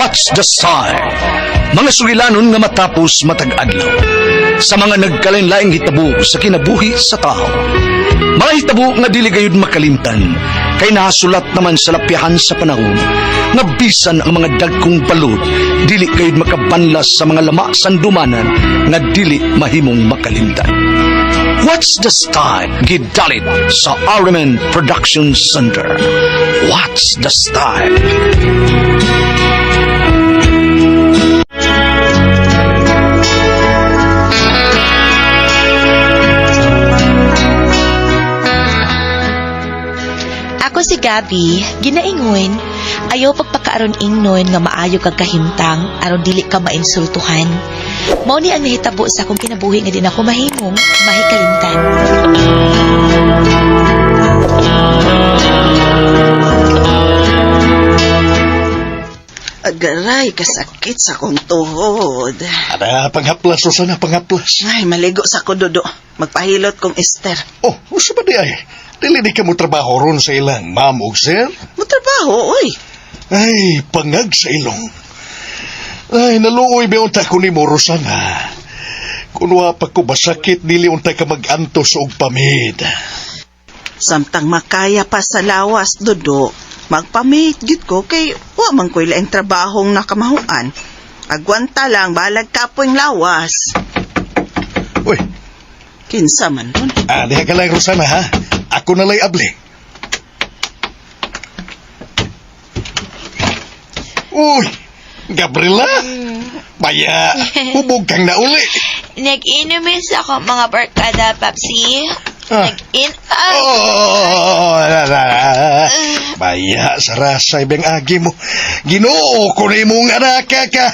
What's the sign? Mga sugilanon nga matapos matag adlaw. Sa mga nagkalain-laing hitabo sa kinabuhi sa tao. Mga hitabo nga dili gayud makalimtan, kay nasulat naman sa lapyahan sa panahon, nga bisan ang mga dagkong balod, dili gayud makabanlas sa mga lama sandumanan, nga dili mahimong makalimtan. What's the style? Gidalit sa Ariman Production Center. What's the style? Ako si Gabi, ginaingon, ayaw pagpakaaron ingnon nga maayo kag kahimtang aron dili ka mainsultuhan. Mao ni ang nahitabo sa akong kinabuhi nga din ako mahimong mahikalimtan. Agaray, kasakit sa kong tuhod. Ada, panghaplas o sana panghaplas. Ay, maligo sa ko, Dodo. Magpahilot kong Esther. Oh, usa ba di ay? Dili di ka mo trabaho ron sa ilang ma'am o sir? Matrabaho, oy. Ay, pangag sa ilong. Ay, naluoy ba unta ko ni mo, Rosana? Kung wa pa ko basakit, dili unta ka mag-antos og pamid. Samtang makaya pa sa lawas, Dodo. Magpamit gid ko kay wa man ko'y laing trabahong nakamahuan. Agwanta lang, balag kapoing lawas. Uy, Kinsa man ron. diha ka lang, Rosana, ha? Ako na lay abli. Uy, Gabriela! Baya, hubog kang nauli. Nag-inumis ako mga barkada, Papsi. Baya, sa rasay bang agi mo. Ginoo ko na mong anak ka.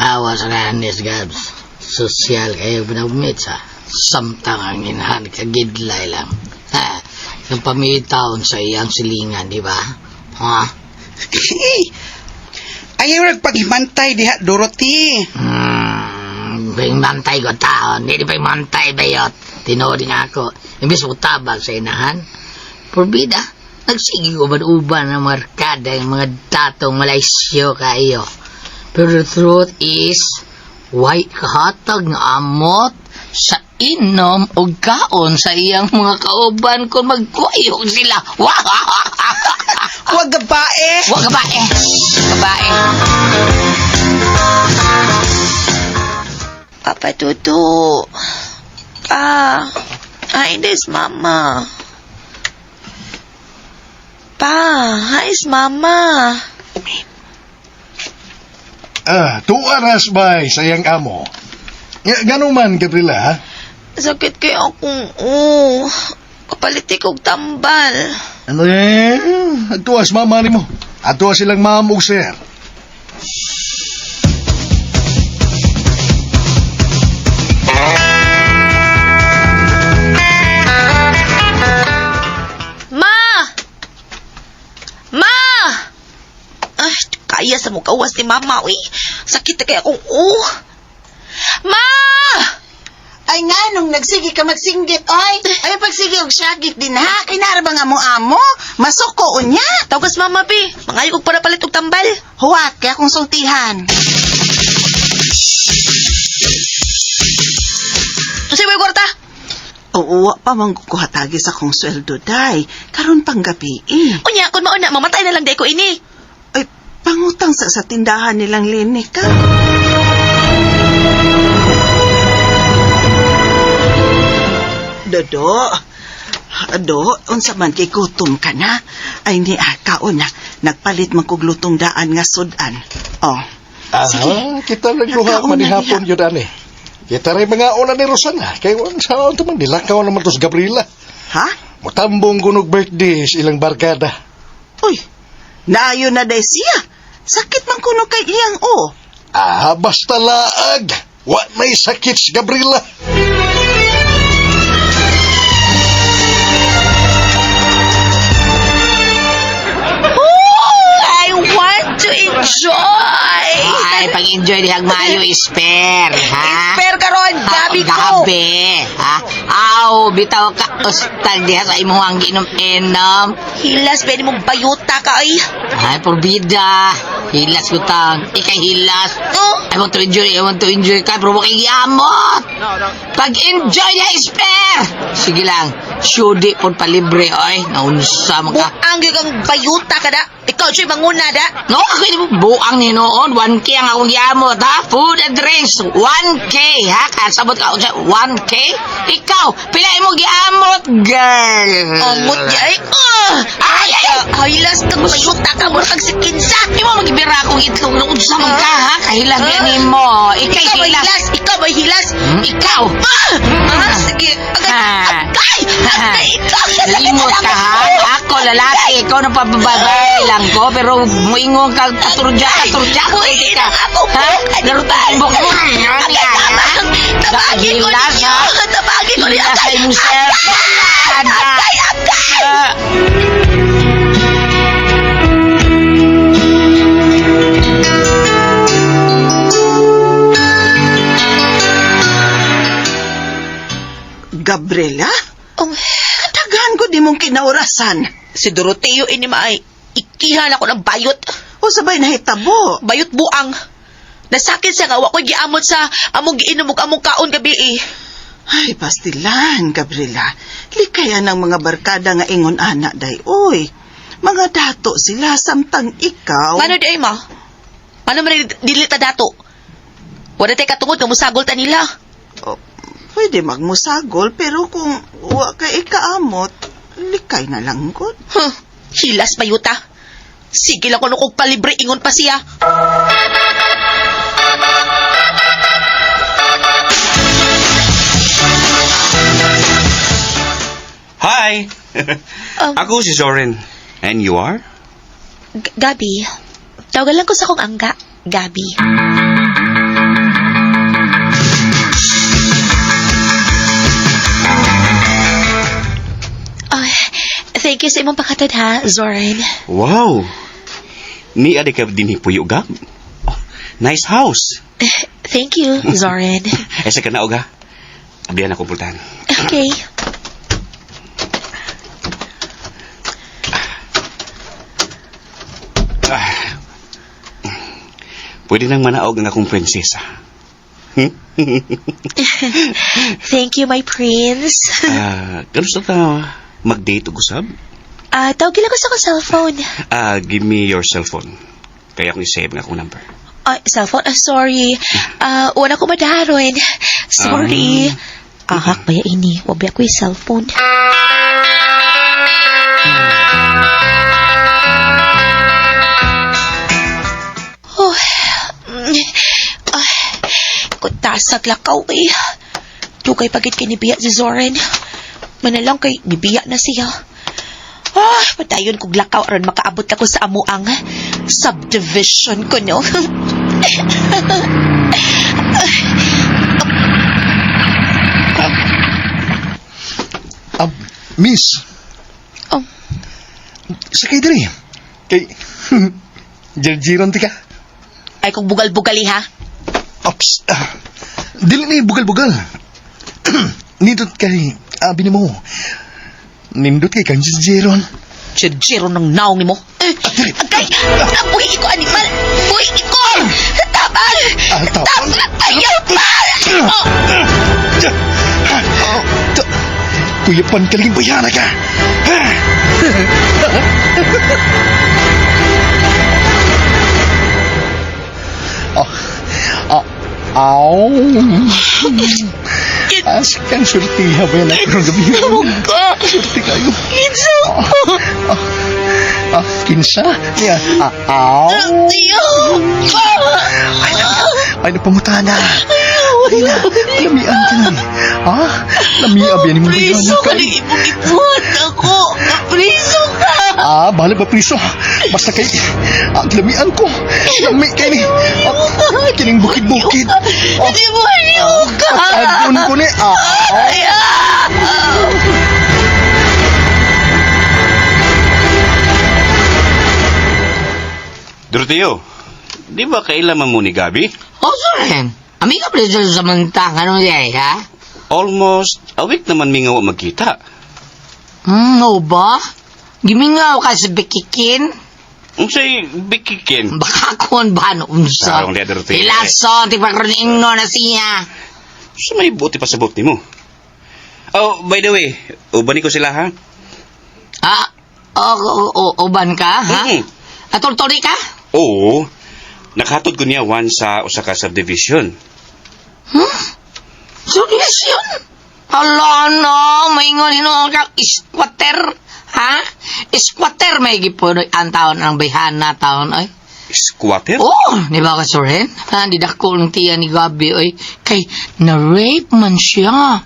Awas na nis, Gabs. Sosyal kayo pinagumit sa samtang ang inahan kagidlay lang. Ha, yung pamitaon sa iyang silingan, di ba? Ha? Ayaw nagpaghimantay diha, Dorothy. Mantay ko taon. Hindi pa mantay bayot. Tinodi nga ako. Imbis mo tabag sa inahan. Porbida, nagsigi uban-uban ng markada yung mga tatong Malaysyo kayo. Pero the truth is, why kahatag nga amot sa inom o kaon sa iyang mga kauban kung magkuyog sila. Huwag gabae. Huwag gabae. Gabae. Papa Tutu. Hi, this Mama. Hi, is Mama. Tuaras bay, sayang amo. Gano'n man, Gabriela, ha? Sakit kay akong, kapaliti kong tambal. Ano Atuas mama ni mo. Atuas silang ma'am o sir. Ay, kaya sa mong kawas ni Mama, uy. Sakit na kaya akong, Ma! Ay nga, nung nagsigi ka magsinggit, oy. Ay, pagsigi og syagit din, ha? Kinara ba nga mo amo? Masuko unya. Tawagas Mama, pi. Mangayo kong para palit og tambal. Huwat, kaya kong sultihan. Kasi may kwarta. Oo, pa mangkukuhatagi sa kong sweldo, day. Karon pang gabi, Unya, kung mauna, mamatay na lang day ko ini. Ay, pangutang sa tindahan nilang linik, ka. Dodo, unsa man kay gutom ka na? Ay ni kaon na, nagpalit man kog lutong daan nga sudan. Oh. Sige. Kita nagluha Nagkaon na manihapon yun, ani. Kita rin mga una ni Rosana. Kaya saan ito man, nilakaw naman ito sa Gabriela. Ha? Mutambong gunog birthday sa ilang barkada. Uy, naayo na day siya. Sakit man kuno kay iyang Basta laag. Wa may sakit si Gabriela. I want to enjoy. Ay, pag enjoy dihag maayo isper, ha? Isper karon, gabi ko. Gabi, ha? Aw, bitaw ka ustag diha sa imong ginom-inom. Hilas, pwede mong bayuta ka ay. Ay, porbida. Hilas ko tang. Ikay hilas. Oh, I want to enjoy ka, pero wakay giamot. Pag-enjoy na isper. Sige lang, syudi po palibre, oy. Naunsa mo ka. buang yung kang bayuta ka da. Ikaw siya manguna da. No, ako hindi mo buang ni noon. 1K ang akong giamot, ha? Food and drinks, 1K, ha? Kasabot ka ako siya, 1K? Ikaw, pilay mo giamot, girl. Amot niya ay. Hilas kang bayuta ka. Mura kang sikinsa. Di mo magibira akong itlog nung sa mga ha? Kahilang yan mo. Ikay Ikaw may hilas. hilas. Ikaw may hilas. Ikaw. Sige. Agay. Agay. Ikaw. Limot ka ha? Ako lalaki, ikaw na pababay lang ko, pero muingon ka katurja. Pwede ka. Ha? Narutang bok mo. Tabagin ko Hilas niya. ha? Tabagin ko niya. Hilas ay mo sir. Agay. Gabriela? Oh, Daghan ko di mong kinaurasan. si Doroteo ini maay. Ikihan ako ng bayot. O sabay nahitabo. Bayot buang. Nasakit siya nga. Wako'y giamot sa among giinom ug among kaon gabi eh. Ay, pastilan, Gabriela. Likayan ng mga barkada nga ingon anak day. Oy, mga dato sila samtang ikaw. Mano di ay ma? Mano man dilita dato? Wala tayo katungod nga musagol ta nila. Oh, pwede magmusagol, pero kung wa ka ikaamot, likay na lang gud. Huh, hilas bayuta. Sige lang kung kung palibre ingon pa siya. Hi! Ako si Zorin. And you are? Gabi. Tawagan lang ko sa kong angga. Gabi. Thank you sa imong pakatad ha, Zorin. Wow! Ni adi ka din puyo gab. Oh, nice house. Thank you, Zorin. Esa ka na oga. Abdiyan ako pultan. Okay. Pwede nang manaog ang akong prinsesa. Thank you, my prince. Kanusta ta mag-date o gusab? Tawagin ako sa akong cellphone. Give me your cellphone. Kaya akong isave nga akong number. Cellphone? Sorry. Wala ko madaharon. Sorry. Ahak ba ini? Wabi ako yung cellphone. Oh. Kutasag lakaw eh. Dugay pagit kay nibiya si Zorin. Manalang kay nibiya na siya. Padayon kong lakaw aron makaabot ako sa amuang subdivision ko, no? Miss. Oh. Sakay diri. Kay... Jirjiron ti ka. Ay kung bugal-bugali ha. Ops. Dili ni bugal-bugal. Nindot kay... Abi ni mo. Nindot kay kang jirjiron. Jero ng naong ni mo. Agay! Buhi ko, animal! Buhi ko! Tabal! Tabal! Ayaw pa! Kuya pan kaling bayana ka. Aw. Askan surti ha ba yan ako ng gabi? Surti kayo. Kinsa! Kinsa? Niya. Aw. Ay, napamuta na. Ay na, lamian ka na. Lamian ba yan yung bayana Priso ka? ka ng ibang-ibon ako! Priso ka! Bala ba priso? Basta kay lamian ko. Lami kay ni. Kining bukid-bukid. Hindi mo ayaw ka! Agun ko ni. Doroteo, Di ba kailaman mo ni Gabi? O, Soren. Amiga pa rin sa mantang. Ano yay, ha? Almost a week naman mingaw magkita. No ba? Gimingaw ka sa Bekikin? Unsay bikikin? Baka kon ba no unsa? Sarong leather tape. Ilaso, ti pa karon ingno na siya. So may buti pa sa buti mo. Oh, by the way, ubani ko sila ha? Ah, uban ka, ha? Mhm. Atol-toli ka? Oo. Nakahatod ko niya sa usa ka subdivision. Serious yun? Hala no, maingon ka, squatter, ha? Squatter may gipunoy ang taon ang bayhana taon, ay. Squatter? Oh, di ba ka, Soren? Ha, di dako ng tiya ni Gabi, ay. Kay, na-rape man siya.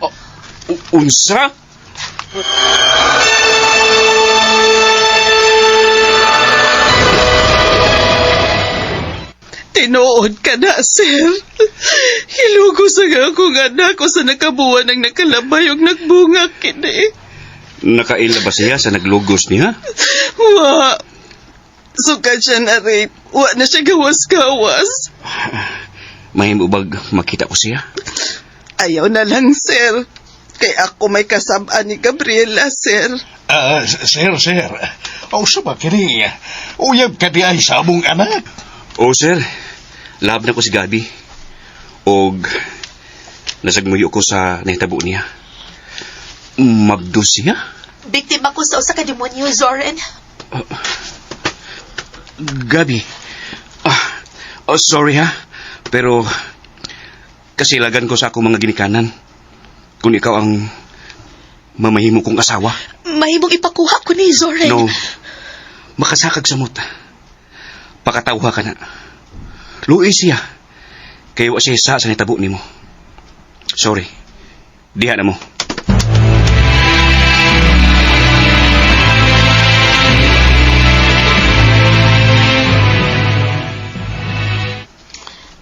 Unsa? Tinuod ka na, sir. Hilugos ang akong anak ko sa nakabuan ng nakalabay o nagbunga kini. Nakaila ba siya sa naglugos niya? Wa. Sukad siya na rape. Wa na siya gawas-gawas. Mahimubag makita ko siya. Ayaw na lang, sir. Kay ako may kasabaan ni Gabriela, sir. Sir. O sa ba kini? Uyab ka di ay sa among anak. Oh, sir. Lab na ko si Gabi. Og nasagmuyo ko sa nahitabo niya. Magdos siya? Biktima ko sa usa ka demonyo, Zoren. Gabi. Sorry ha. Pero kasilagan ko sa akong mga ginikanan. Kung ikaw ang mamahimo kong asawa. Mahimong ipakuha ko ni Zoren. No. Makasakag sa muta. Pakatawha ka na. Luis siya. Kayo siya sa nitabo ni mo. Sorry. Diha na mo.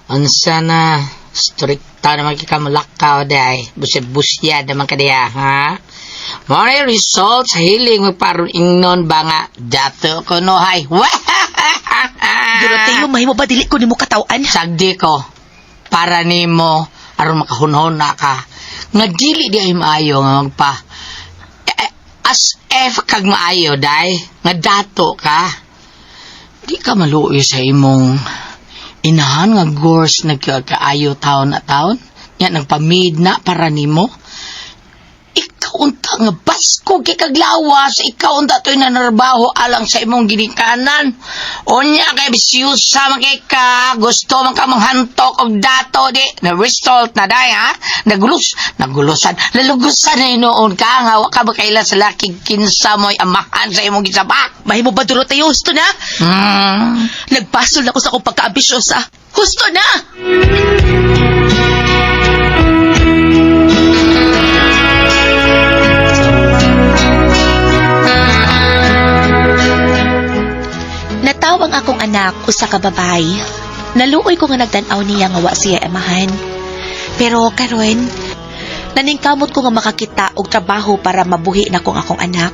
Ansa na, strikta naman kikamalakaw day. Busya naman ka diya, ha? Mga result sa hiling magparoon ingnon ba nga dato ko no hay. Doroteo, mahimo ba dili ko nimo katawan? Sagdi ko, para nimo aron makahunhon na ka. Nga dili di ay maayo nga magpa. As if kag maayo, day. Nga dato ka. Di ka maluoy sa imong inahan nga gors nagkaayo taon na taon. Nga nagpamid na para nimo. Ikaw unta nga basko kay kaglawas, ikaw unta to'y nanarbaho alang sa imong ginikanan. Unya kay bisyusa man kay ka, gusto man ka manghantok og dato di. Na result na day ha. Nagulusan, lalugusan na inoon ka nga wa ka makaila sa laking kinsa mo'y amahan sa imong gisabak. Mahimo ba, Doroteo? Husto na? Nagpasol ako sa akong pagkaambisyosa. Husto na! Nataw ang akong anak, usa ka babay. Naluoy ko nga nagtanaw niya nga wa siya amahan. Pero karon, naningkamot ko nga makakita og trabaho para mabuhi na kong akong anak.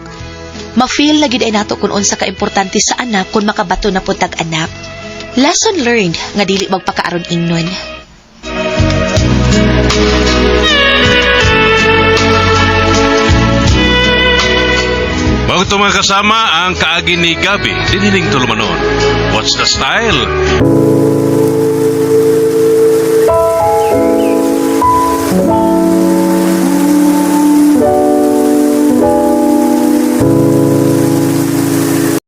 Ma-feel lagi ay nato kung unsa ka importante sa anak kung makabato na putag anak. Lesson learned nga dili magpakaaron ingnon. Bago ito mga kasama ang kaagi ni Gabi, diniling tulumanon. What's the style?